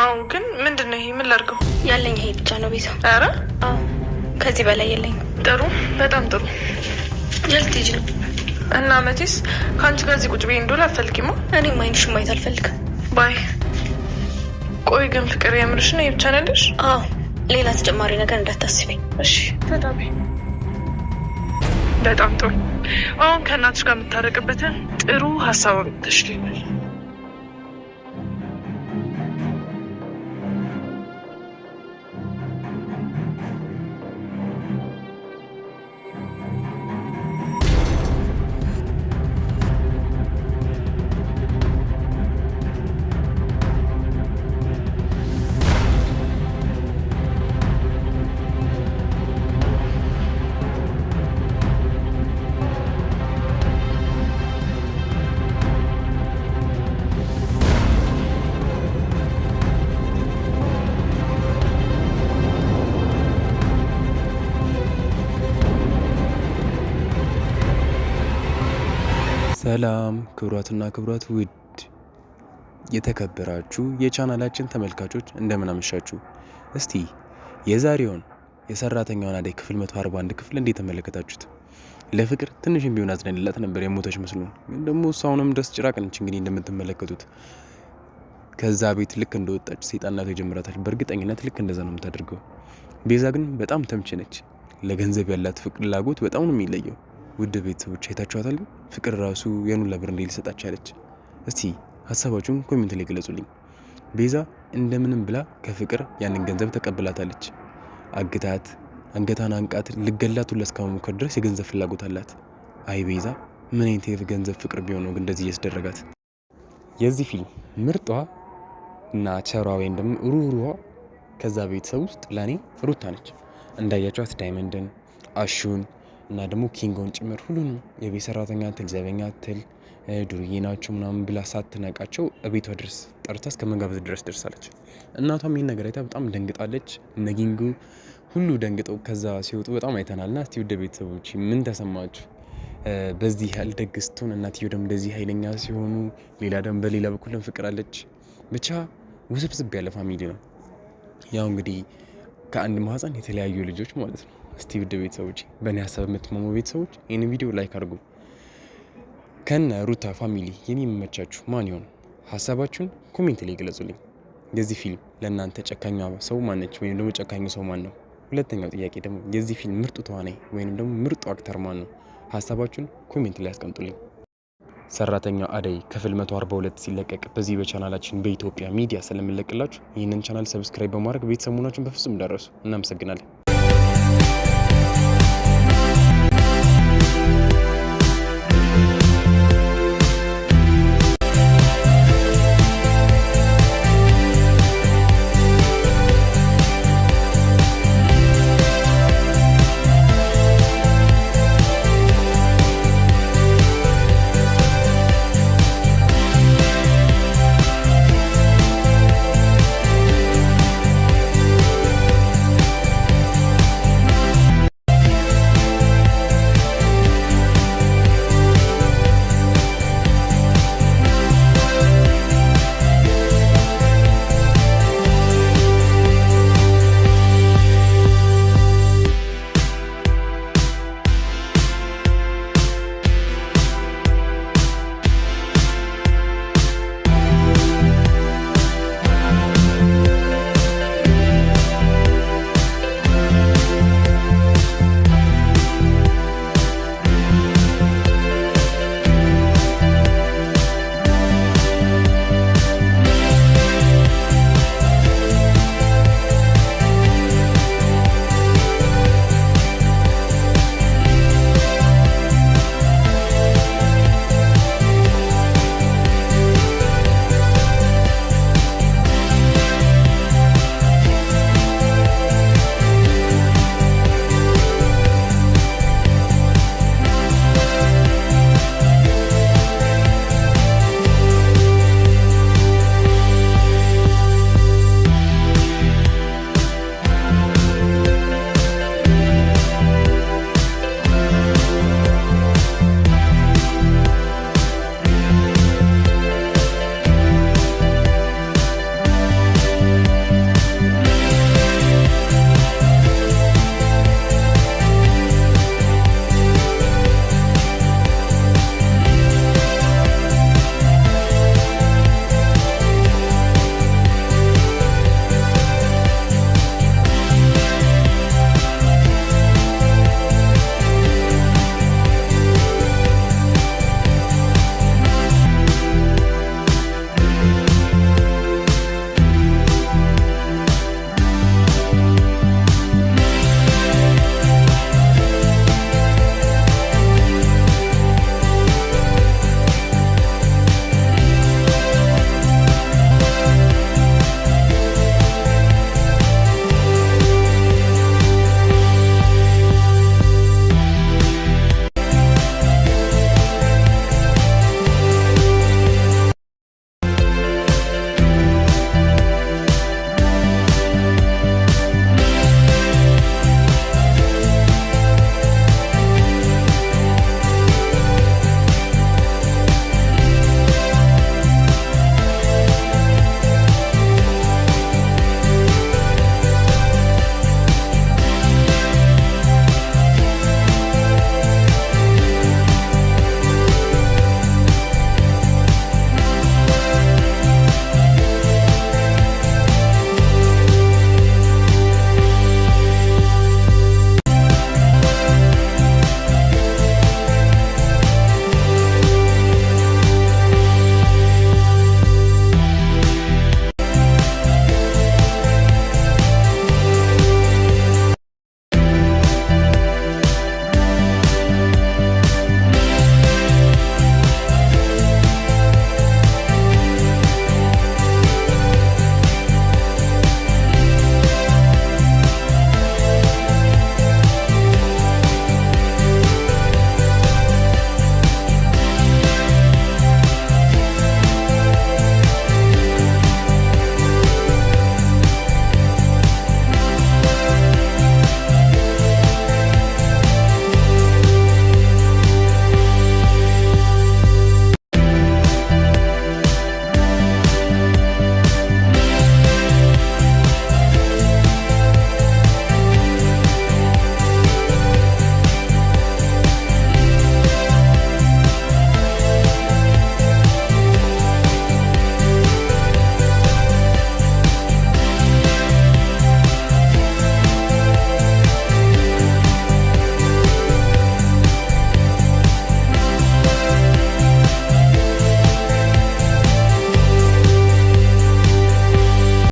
አዎ ግን ምንድነው ይሄ? ምን ላድርገው? ያለኝ ይሄ ብቻ ነው ቤዛ። ኧረ አዎ ከዚህ በላይ የለኝም። ጥሩ፣ በጣም ጥሩ። የልትሄጂ ነው? እና መቼስ ከአንቺ ጋር እዚህ ቁጭ ብዬ እንደውል አልፈልጊማ። እኔም አይንሽን ማየት አልፈልግም። ባይ። ቆይ ግን ፍቅር የምርሽ ነው? ይሄ ብቻ ነው ያለሽ? አዎ ሌላ ተጨማሪ ነገር እንዳታስበኝ እሺ? በጣም ጥሩ። አሁን ከእናትሽ ጋር የምታረቅበትን ጥሩ ሀሳብ አምጥተሽልኛል። ሰላም ክብሯትና ክብሯት ውድ የተከበራችሁ የቻናላችን ተመልካቾች እንደምን አመሻችሁ። እስቲ የዛሬውን የሰራተኛዋን አደይ ክፍል 141 ክፍል እንዴት ተመለከታችሁት? ለፍቅር ትንሽም ቢሆን አዝነንላት ነበር የሞተች መስሎን፣ ግን ደግሞ እሷ አሁንም ድረስ ጭራቅ ነች። እንግዲህ እንደምትመለከቱት ከዛ ቤት ልክ እንደወጣች ሰይጣናቱ ይጀምራታል። በእርግጠኝነት ልክ እንደዛ ነው የምታደርገው። ቤዛ ግን በጣም ተምች ነች። ለገንዘብ ያላት ፍላጎት በጣም ነው የሚለየው። ውድ ቤተሰቦች አይታችኋታል። ፍቅር ራሱ የኑላ ብር እንዴት ልሰጣች ያለች? እስቲ ሀሳባችሁን ኮሜንት ላይ ገለጹልኝ። ቤዛ እንደምንም ብላ ከፍቅር ያንን ገንዘብ ተቀብላታለች። አግታት አንገታን አንቃት ልገላት ሁላ እስከመሞከር ድረስ የገንዘብ ፍላጎት አላት። አይ ቤዛ ምን አይነት የገንዘብ ፍቅር ቢሆን ነው ግን እንደዚህ እያስደረጋት? የዚህ ፊልም ምርጧ እና ቸሯ ወይም ደግሞ ሩህሩሯ ከዛ ቤተሰብ ውስጥ ለእኔ ሩታ ነች። እንዳያቸዋት ዳይመንድን፣ አሹን እና ደግሞ ኪንጎን ጭምር ሁሉንም የቤት ሰራተኛ ትል ዘበኛ ትል ዱርዬ ናቸው ምናምን ብላ ሳትነቃቸው እቤቷ ድረስ ጠርታ እስከ መጋበዝ ድረስ ደርሳለች። እናቷም ይህን ነገር አይታ በጣም ደንግጣለች። እነ ኪንጉ ሁሉ ደንግጠው ከዛ ሲወጡ በጣም አይተናልና እስቲ ወደ ቤተሰቦች ምን ተሰማችሁ? በዚህ ያህል ደግ ስትሆን እናትየው ደግሞ እንደዚህ ኃይለኛ ሲሆኑ፣ ሌላ ደግሞ በሌላ በኩል ፍቅር አለች። ብቻ ውስብስብ ያለ ፋሚሊ ነው። ያው እንግዲህ ከአንድ ማህፀን የተለያዩ ልጆች ማለት ነው። እስቲ ውድ ቤተሰቦች በእኔ ሀሳብ የምትማሙ ቤተሰቦች ይህን ቪዲዮ ላይክ አድርጉ። ከነ ሩታ ፋሚሊ የሚመቻችሁ ማን ይሆን? ሀሳባችሁን ኮሜንት ላይ ገለጹልኝ። የዚህ ፊልም ለእናንተ ጨካኛ ሰው ማነች ወይም ደግሞ ጨካኙ ሰው ማን ነው? ሁለተኛው ጥያቄ ደግሞ የዚህ ፊልም ምርጡ ተዋናይ ወይም ደግሞ ምርጡ አክተር ማን ነው? ሀሳባችሁን ኮሜንት ላይ አስቀምጡልኝ። ሰራተኛው አደይ ክፍል 142 ሲለቀቅ በዚህ በቻናላችን በኢትዮጵያ ሚዲያ ስለምንለቅላችሁ ይህንን ቻናል ሰብስክራይብ በማድረግ ቤተሰብ መሆናችሁን በፍጹም እንዳትረሱ። እናመሰግናለን።